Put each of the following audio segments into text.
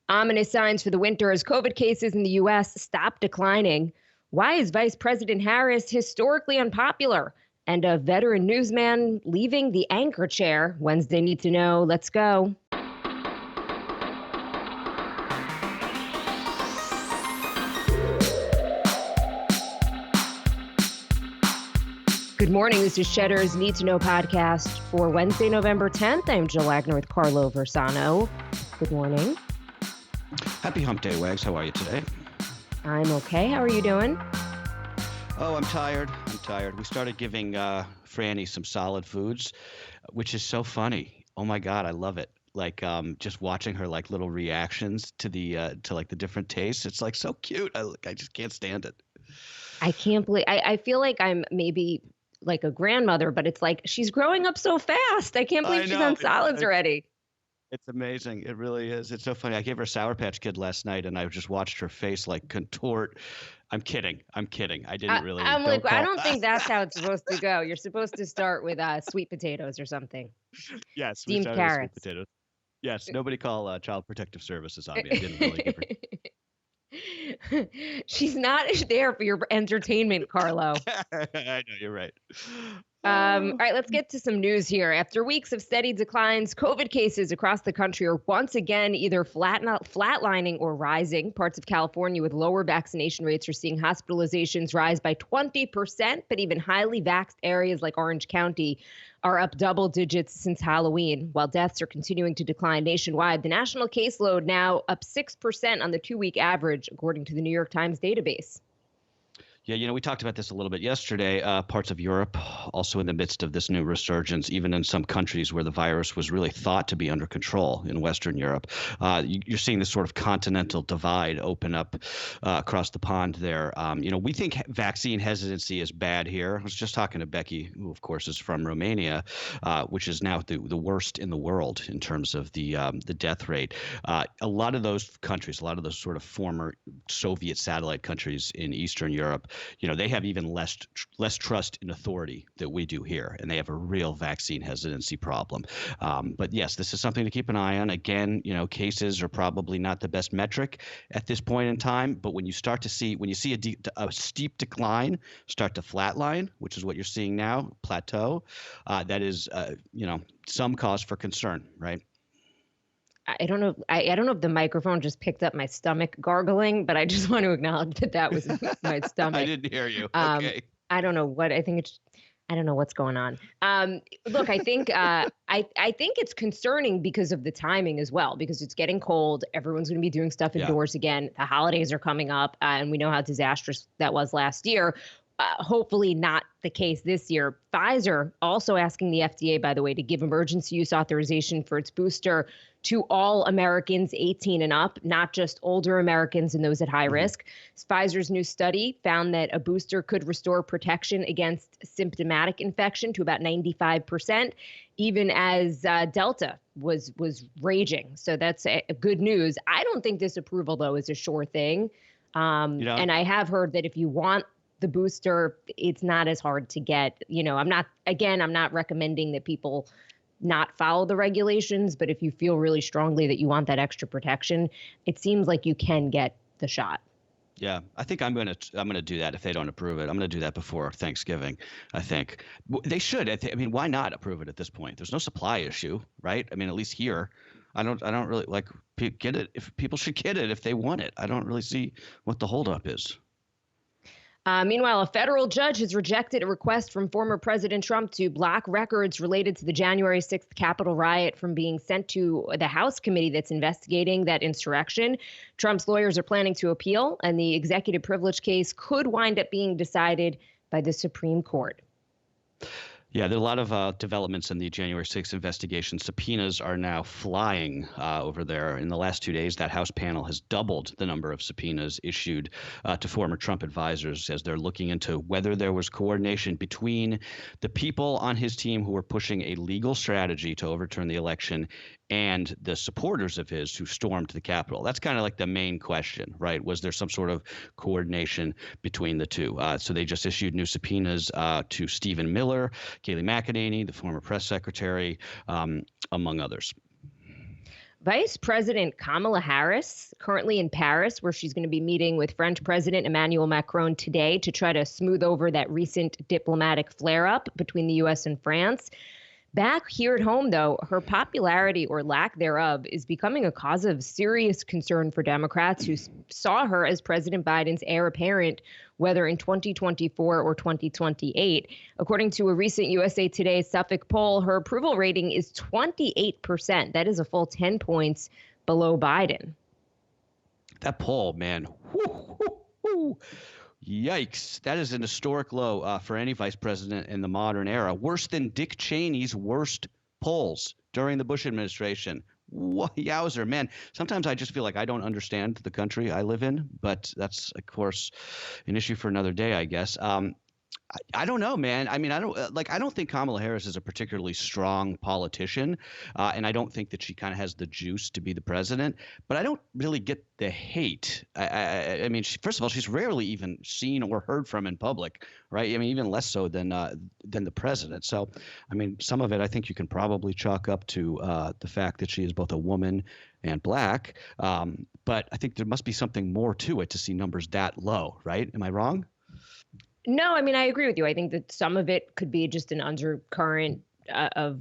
Ominous signs for the winter as COVID cases in the U.S. stop declining. Why is Vice President Harris historically unpopular? And a veteran newsman leaving the anchor chair. Wednesday Need to Know. Let's go. Good morning. This is Cheddar's Need to Know podcast for Wednesday, November 10th. I'm Jill Wagner with Carlo Versano. Good morning. Happy hump day, Wags. How are you today? I'm okay. How are you doing? Oh, I'm tired. We started giving Franny some solid foods, which is so funny. Oh my God, I love it. Like just watching her like little reactions to the different tastes. It's like so cute. I just can't stand it. I can't believe I feel like I'm maybe like a grandmother, but it's like she's growing up so fast. I can't believe she's on solids already. It's amazing. It really is. It's so funny. I gave her a Sour Patch Kid last night, and I just watched her face like contort. I'm kidding. I didn't really. I don't think that's how it's supposed to go. You're supposed to start with sweet potatoes or something. Yes, steamed carrots. Sweet potatoes. Yes, nobody call Child Protective Services on me. I didn't really give her. She's not there for your entertainment, Carlo. I know, you're right. All right, let's get to some news here. After weeks of steady declines, COVID cases across the country are once again either flatlining or rising. Parts of California with lower vaccination rates are seeing hospitalizations rise by 20%, but even highly vaxxed areas like Orange County are up double digits since Halloween, while deaths are continuing to decline nationwide. The national caseload now up 6% on the 2-week average, according to the New York Times database. Yeah, we talked about this a little bit yesterday. Parts of Europe also in the midst of this new resurgence, even in some countries where the virus was really thought to be under control in Western Europe. You're seeing this sort of continental divide open up across the pond there. We think vaccine hesitancy is bad here. I was just talking to Becky, who, of course, is from Romania, which is now the worst in the world in terms of the death rate. A lot of those countries, a lot of those sort of former Soviet satellite countries in Eastern Europe, they have even less trust in authority that we do here, and they have a real vaccine hesitancy problem. But yes, this is something to keep an eye on. Again, cases are probably not the best metric at this point in time, but when you see a steep decline start to flatline, which is what you're seeing now, plateau, that is, some cause for concern, right? I don't know. I don't know if the microphone just picked up my stomach gargling, but I just want to acknowledge that was my stomach. I didn't hear you. Okay. I don't know what I think. I don't know what's going on. Look, I think I think it's concerning because of the timing as well, because it's getting cold. Everyone's going to be doing stuff indoors again. The holidays are coming up, and we know how disastrous that was last year. Hopefully not the case this year. Pfizer also asking the FDA, by the way, to give emergency use authorization for its booster to all Americans 18 and up, not just older Americans and those at high risk. Pfizer's new study found that a booster could restore protection against symptomatic infection to about 95%, even as Delta was raging. So that's a good news. I don't think this approval, though, is a sure thing. And I have heard that if you want the booster, it's not as hard to get. I'm not recommending that people not follow the regulations, but if you feel really strongly that you want that extra protection, it seems like you can get the shot. Yeah, I think I'm gonna do that if they don't approve it. I'm gonna do that before Thanksgiving. I think they should. Why not approve it at this point? There's no supply issue, right? At least here, I don't really get it. If people should get it if they want it, I don't really see what the holdup is. Meanwhile, a federal judge has rejected a request from former President Trump to block records related to the January 6th Capitol riot from being sent to the House committee that's investigating that insurrection. Trump's lawyers are planning to appeal, and the executive privilege case could wind up being decided by the Supreme Court. Yeah, there are a lot of developments in the January 6th investigation. Subpoenas are now flying over there. In the last 2 days, that House panel has doubled the number of subpoenas issued to former Trump advisors as they're looking into whether there was coordination between the people on his team who were pushing a legal strategy to overturn the election and the supporters of his who stormed the Capitol. That's kind of like the main question, right? Was there some sort of coordination between the two? So they just issued new subpoenas to Stephen Miller, Kayleigh McEnany, the former press secretary, among others. Vice President Kamala Harris, currently in Paris, where she's going to be meeting with French President Emmanuel Macron today to try to smooth over that recent diplomatic flare-up between the U.S. and France. Back here at home, though, her popularity or lack thereof is becoming a cause of serious concern for Democrats who saw her as President Biden's heir apparent, whether in 2024 or 2028. According to a recent USA Today Suffolk poll, her approval rating is 28%. That is a full 10 points below Biden. That poll, man. Woo, woo, woo. Yikes. That is an historic low for any vice president in the modern era. Worse than Dick Cheney's worst polls during the Bush administration. Yowzer, man. Sometimes I just feel like I don't understand the country I live in, but that's, of course, an issue for another day, I guess. I don't know, man. I mean, I don't think Kamala Harris is a particularly strong politician, and I don't think that she kind of has the juice to be the president. But I don't really get the hate. I mean, first of all, she's rarely even seen or heard from in public, right? I mean, even less so than the president. So, I mean, some of it I think you can probably chalk up to the fact that she is both a woman and black. But I think there must be something more to it to see numbers that low, right? Am I wrong? No, I mean, I agree with you. I think that some of it could be just an undercurrent of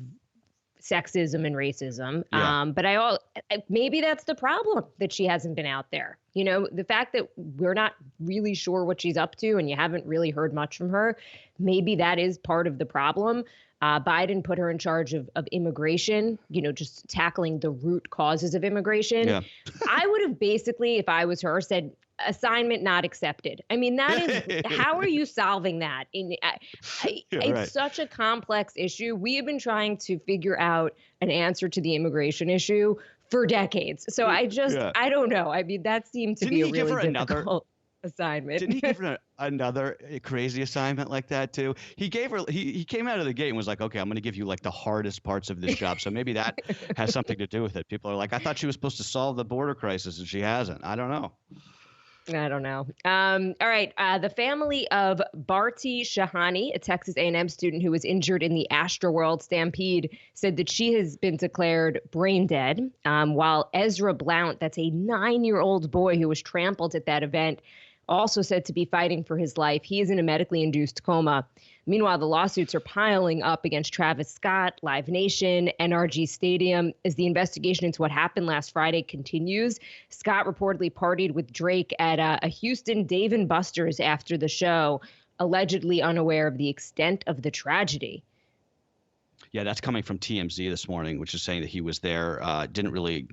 sexism and racism. Yeah. But maybe that's the problem, that she hasn't been out there. You know, the fact that we're not really sure what she's up to and you haven't really heard much from her, maybe that is part of the problem. Biden put her in charge of immigration, you know, just tackling the root causes of immigration. Yeah. I would have basically, if I was her, said, assignment not accepted. I mean, that is, how are you solving that? It's such a complex issue. We have been trying to figure out an answer to the immigration issue for decades. So I don't know. I mean, that seemed to be a really difficult assignment. Didn't he give her another crazy assignment like that too? He gave her, he came out of the gate and was like, okay, I'm going to give you like the hardest parts of this job. So maybe that has something to do with it. People are like, I thought she was supposed to solve the border crisis and she hasn't. I don't know. All right. The family of Bharti Shahani, a Texas A&M student who was injured in the Astroworld stampede, said that she has been declared brain dead, while Ezra Blount, that's a 9-year-old boy who was trampled at that event, also said to be fighting for his life. He is in a medically induced coma. Meanwhile, the lawsuits are piling up against Travis Scott, Live Nation, NRG Stadium as the investigation into what happened last Friday continues. Scott reportedly partied with Drake at a Houston Dave & Buster's after the show, allegedly unaware of the extent of the tragedy. Yeah, that's coming from TMZ this morning, which is saying that he was there, didn't really,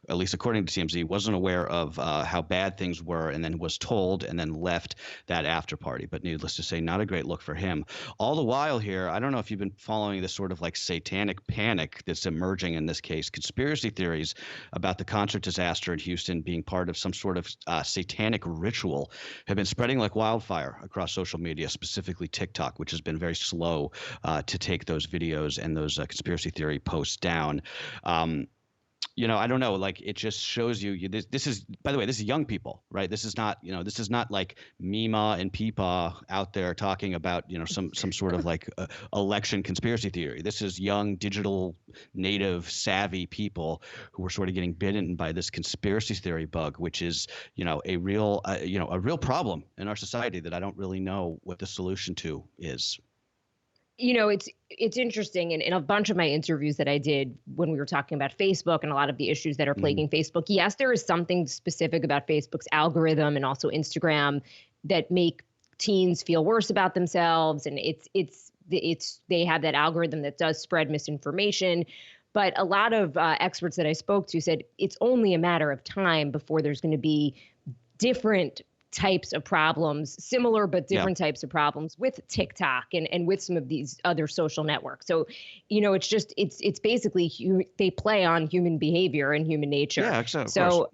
at least according to TMZ, wasn't aware of how bad things were, and then was told and then left that after party. But needless to say, not a great look for him. All the while here, I don't know if you've been following this sort of like satanic panic that's emerging in this case. Conspiracy theories about the concert disaster in Houston being part of some sort of satanic ritual have been spreading like wildfire across social media, specifically TikTok, which has been very slow to take those videos and those conspiracy theory posts down. You know, I don't know, like it just shows you this is, by the way, this is young people, right? This is not, this is not like Mima and Peepaw out there talking about, some sort of like election conspiracy theory. This is young digital native savvy people who are sort of getting bitten by this conspiracy theory bug, which is, a real problem in our society that I don't really know what the solution to is. It's interesting. In a bunch of my interviews that I did when we were talking about Facebook and a lot of the issues that are plaguing Facebook, yes, there is something specific about Facebook's algorithm and also Instagram that make teens feel worse about themselves. And they have that algorithm that does spread misinformation. But a lot of experts that I spoke to said it's only a matter of time before there's going to be different types of problems, similar but different types of problems with TikTok and with some of these other social networks. So, it's basically they play on human behavior and human nature. Yeah, so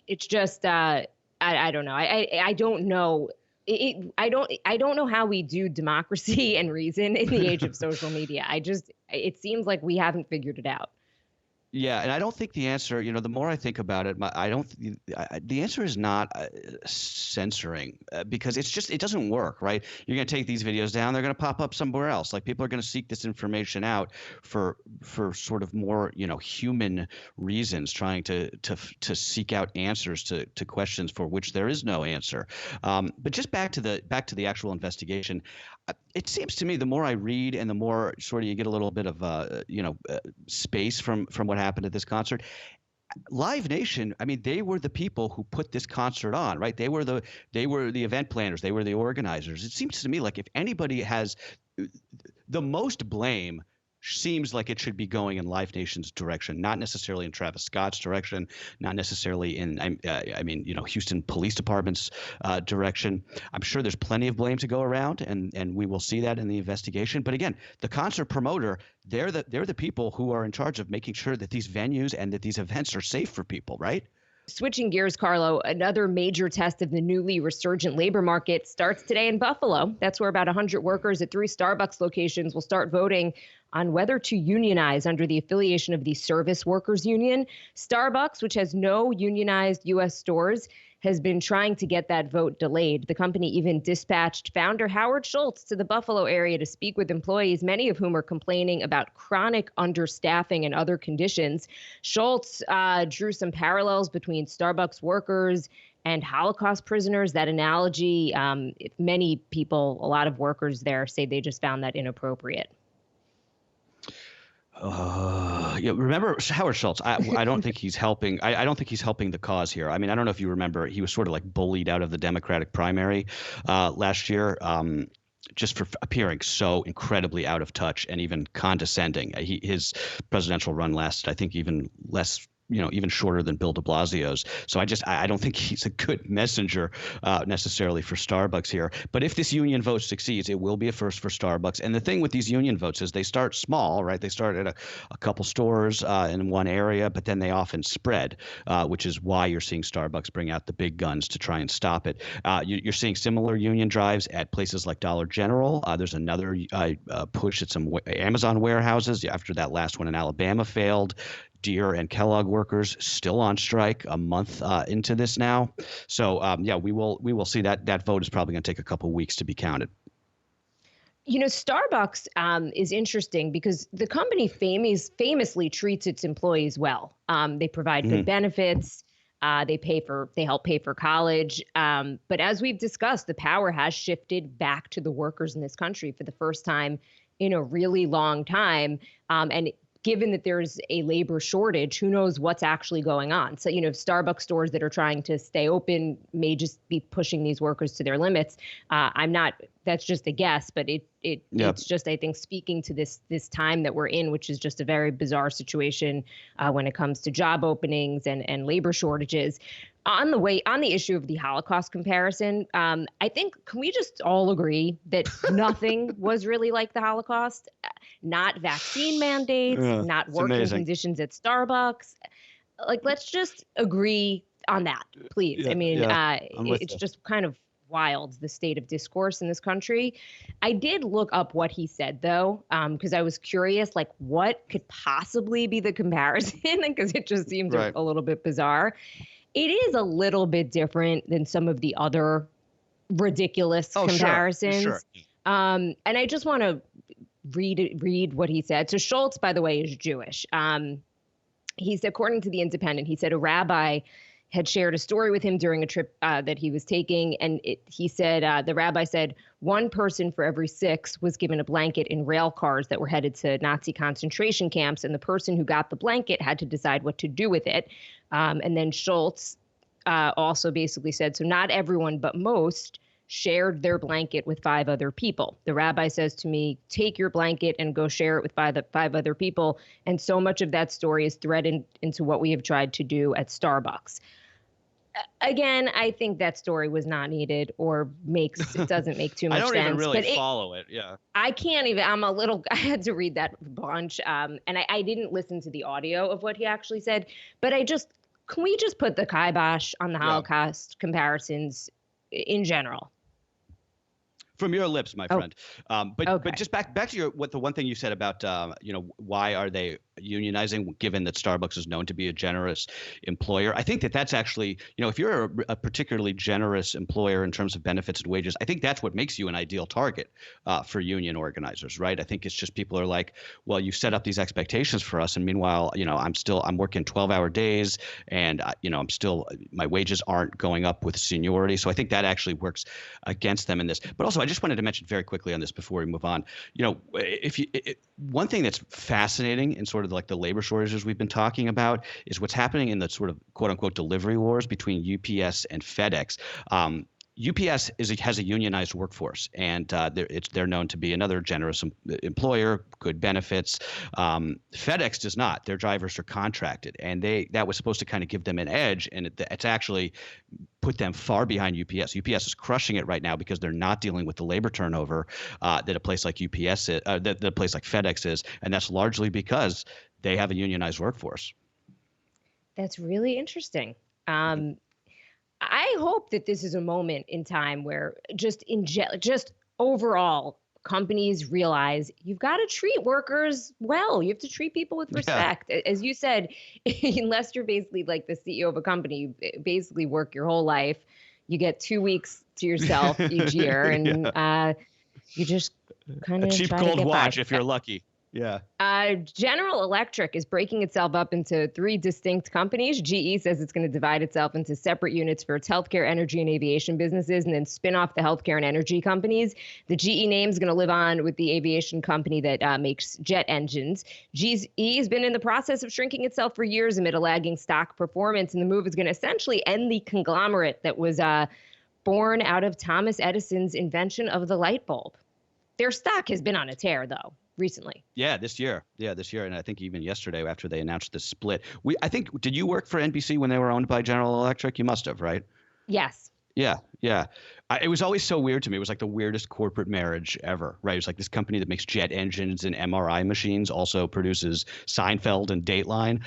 it's just I don't know. I don't know. I don't know how we do democracy and reason in the age of social media. It seems like we haven't figured it out. Yeah, and I don't think the answer, the more I think about it, the answer is not censoring because it doesn't work, right? You're going to take these videos down, they're going to pop up somewhere else. Like people are going to seek this information out for sort of more, human reasons, trying to seek out answers to questions for which there is no answer. But just back to the actual investigation, it seems to me the more I read and the more sort of you get a little bit of space from what happened at this concert. Live Nation, I mean, they were the people who put this concert on, right? They were the event planners, they were the organizers. It seems to me like if anybody has the most blame, seems like it should be going in Live Nation's direction, not necessarily in Travis Scott's direction, not necessarily in Houston Police Department's direction. I'm sure there's plenty of blame to go around, and we will see that in the investigation. But again, the concert promoter, they're the people who are in charge of making sure that these venues and that these events are safe for people, right? Switching gears, Carlo, another major test of the newly resurgent labor market starts today in Buffalo. That's where about 100 workers at 3 Starbucks locations will start voting on whether to unionize under the affiliation of the Service Workers Union. Starbucks, which has no unionized U.S. stores, has been trying to get that vote delayed. The company even dispatched founder Howard Schultz to the Buffalo area to speak with employees, many of whom are complaining about chronic understaffing and other conditions. Schultz drew some parallels between Starbucks workers and Holocaust prisoners. That analogy, many people, a lot of workers there say they just found that inappropriate. Yeah, remember Howard Schultz? I don't think he's helping. I don't think he's helping the cause here. I mean, I don't know if you remember, he was sort of like bullied out of the Democratic primary last year, just for appearing so incredibly out of touch and even condescending. His presidential run lasted, I think, even less. Even shorter than Bill de Blasio's. So I don't think he's a good messenger necessarily for Starbucks here. But if this union vote succeeds, it will be a first for Starbucks. And the thing with these union votes is they start small, right? They start at a couple stores in one area, but then they often spread, which is why you're seeing Starbucks bring out the big guns to try and stop it. You're seeing similar union drives at places like Dollar General. There's another push at some Amazon warehouses after that last one in Alabama failed. Deere and Kellogg workers still on strike a month into this now. So we will see that vote is probably going to take a couple weeks to be counted. Starbucks is interesting because the company famously treats its employees well. They provide good benefits. They help pay for college. But as we've discussed, the power has shifted back to the workers in this country for the first time in a really long time. And given that there's a labor shortage, who knows what's actually going on? So, Starbucks stores that are trying to stay open may just be pushing these workers to their limits. That's just a guess, but it's just, I think, speaking to this time that we're in, which is just a very bizarre situation when it comes to job openings and labor shortages. On the issue of the Holocaust comparison, I think, can we just all agree that nothing was really like the Holocaust? Not vaccine mandates, not working conditions at Starbucks. Like, let's just agree on that, please. Yeah, I mean, it's you. just kind of wild, the state of discourse in this country. I did look up what he said, though, because I was curious, like, what could possibly be the comparison? Because it just seems a little bit bizarre. It is a little bit different than some of the other ridiculous comparisons. Sure. And I just want to read what he said. So Schultz, by the way, is Jewish. He said, according to The Independent, he said a rabbi had shared a story with him during a trip that he was taking. And he said, the rabbi said, 1 person for every 6 was given a blanket in rail cars that were headed to Nazi concentration camps. And the person who got the blanket had to decide what to do with it. And then Schultz also basically said, so not everyone, but most shared their blanket with 5 other people. The rabbi says to me, take your blanket and go share it with 5 other people. And so much of that story is threaded into what we have tried to do at Starbucks. Again, I think that story was not needed or doesn't make too much sense. I don't even really follow it. Yeah. I can't even, I had to read that bunch. And I didn't listen to the audio of what he actually said, but can we just put the kibosh on the Holocaust comparisons in general? From your lips, my friend. But just back to the one thing you said about why are they unionizing, given that Starbucks is known to be a generous employer. I think that that's actually, if you're a particularly generous employer in terms of benefits and wages, I think that's what makes you an ideal target for union organizers, right? I think it's just people are like, well, you set up these expectations for us, and meanwhile, I'm working 12-hour days, and my wages aren't going up with seniority. So I think that actually works against them in this. But also, I just wanted to mention very quickly on this before we move on. One thing that's fascinating in sort of like the labor shortages we've been talking about is what's happening in the sort of quote unquote delivery wars between UPS and FedEx. UPS has a unionized workforce, and they're known to be another generous employer, good benefits. FedEx does not. Their drivers are contracted, and that was supposed to kind of give them an edge, and it's actually put them far behind UPS. UPS is crushing it right now because they're not dealing with the labor turnover that a place like UPS is, that a place like FedEx is, and that's largely because they have a unionized workforce. That's really interesting. I hope that this is a moment in time where just overall companies realize you've got to treat workers well. You have to treat people with respect. Yeah. As you said, unless you're basically like the CEO of a company, you basically work your whole life. You get 2 weeks to yourself each year, and you just kind of a cheap gold watch if you're lucky. Yeah. General Electric is breaking itself up into 3 distinct companies. GE says it's going to divide itself into separate units for its healthcare, energy, and aviation businesses, and then spin off the healthcare and energy companies. The GE name is going to live on with the aviation company that makes jet engines. GE has been in the process of shrinking itself for years amid a lagging stock performance, and the move is going to essentially end the conglomerate that was born out of Thomas Edison's invention of the light bulb. Their stock has been on a tear, though, recently. Yeah, this year. And I think even yesterday after they announced the split. Did you work for NBC when they were owned by General Electric? You must have, right? Yes. Yeah. It was always so weird to me. It was like the weirdest corporate marriage ever, right? It was like this company that makes jet engines and MRI machines also produces Seinfeld and Dateline.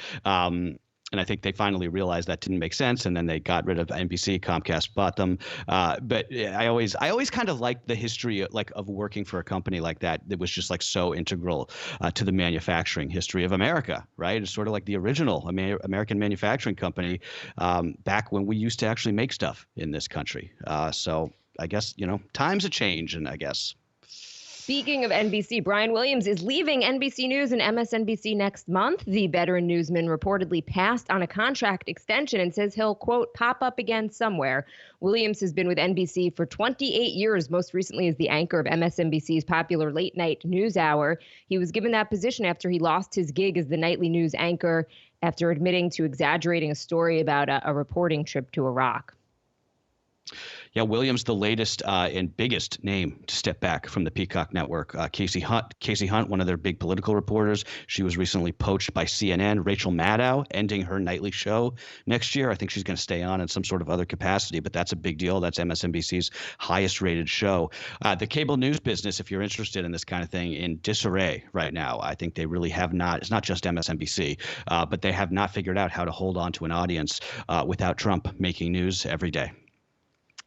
And I think they finally realized that didn't make sense, and then they got rid of NBC. Comcast bought them. But I always kind of liked the history of working for a company like that was just like so integral to the manufacturing history of America, right? It's sort of like the original American manufacturing company back when we used to actually make stuff in this country. So I guess times a change, and I guess. Speaking of NBC, Brian Williams is leaving NBC News and MSNBC next month. The veteran newsman reportedly passed on a contract extension and says he'll, quote, pop up again somewhere. Williams has been with NBC for 28 years, most recently as the anchor of MSNBC's popular late night news hour. He was given that position after he lost his gig as the nightly news anchor after admitting to exaggerating a story about a reporting trip to Iraq. Yeah, Williams, the latest and biggest name to step back from the Peacock network. Casey Hunt, one of their big political reporters. She was recently poached by CNN. Rachel Maddow ending her nightly show next year. I think she's going to stay on in some sort of other capacity, but that's a big deal. That's MSNBC's highest rated show. The cable news business, if you're interested in this kind of thing, in disarray right now. I think they really have not. It's not just MSNBC, but they have not figured out how to hold on to an audience without Trump making news every day.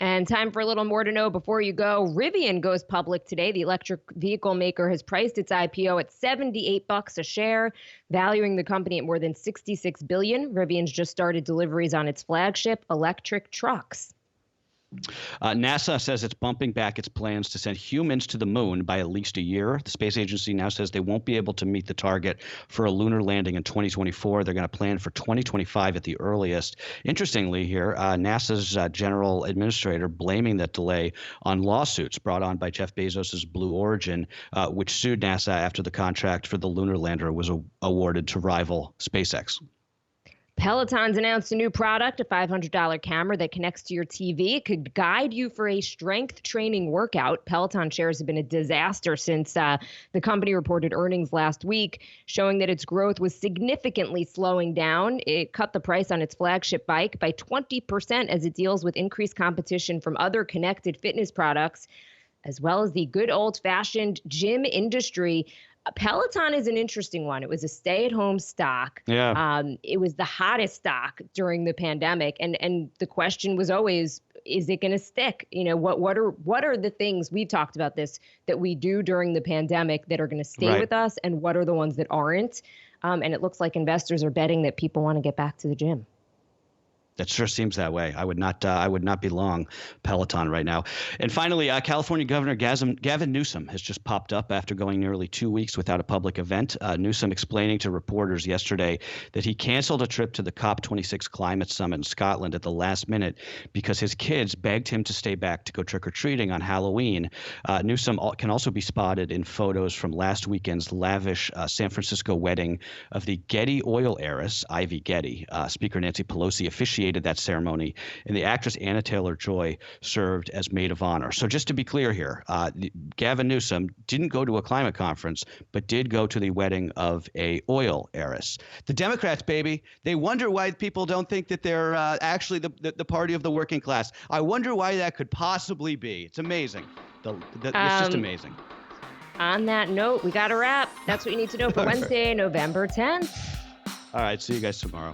And time for a little more to know before you go. Rivian goes public today. The electric vehicle maker has priced its IPO at $78 a share, valuing the company at more than $66 billion. Rivian's just started deliveries on its flagship electric trucks. NASA says it's bumping back its plans to send humans to the moon by at least a year. The space agency now says they won't be able to meet the target for a lunar landing in 2024. They're going to plan for 2025 at the earliest. Interestingly here, NASA's general administrator blaming that delay on lawsuits brought on by Jeff Bezos' Blue Origin, which sued NASA after the contract for the lunar lander was awarded to rival SpaceX. Peloton's announced a new product, a $500 camera that connects to your TV. It could guide you for a strength training workout. Peloton shares have been a disaster since the company reported earnings last week, showing that its growth was significantly slowing down. It cut the price on its flagship bike by 20% as it deals with increased competition from other connected fitness products, as well as the good old-fashioned gym industry. Peloton is an interesting one. It was a stay-at-home stock. Yeah. It was the hottest stock during the pandemic, and the question was always, is it going to stick? What are the things, we've talked about this, that we do during the pandemic that are going to stay with us, and what are the ones that aren't? And it looks like investors are betting that people want to get back to the gym. That sure seems that way. I would not be long Peloton right now. And finally, California Governor Gavin Newsom has just popped up after going nearly 2 weeks without a public event. Newsom explaining to reporters yesterday that he canceled a trip to the COP26 climate summit in Scotland at the last minute because his kids begged him to stay back to go trick-or-treating on Halloween. Newsom can also be spotted in photos from last weekend's lavish San Francisco wedding of the Getty oil heiress, Ivy Getty. Speaker Nancy Pelosi officiated that ceremony, and the actress Anna Taylor-Joy served as maid of honor. So just to be clear here, Gavin Newsom didn't go to a climate conference, but did go to the wedding of a oil heiress. The Democrats, baby, they wonder why people don't think that they're actually the party of the working class. I wonder why that could possibly be. It's amazing. It's just amazing. On that note, we got a wrap. That's what you need to know for Wednesday, November 10th. All right, see you guys tomorrow.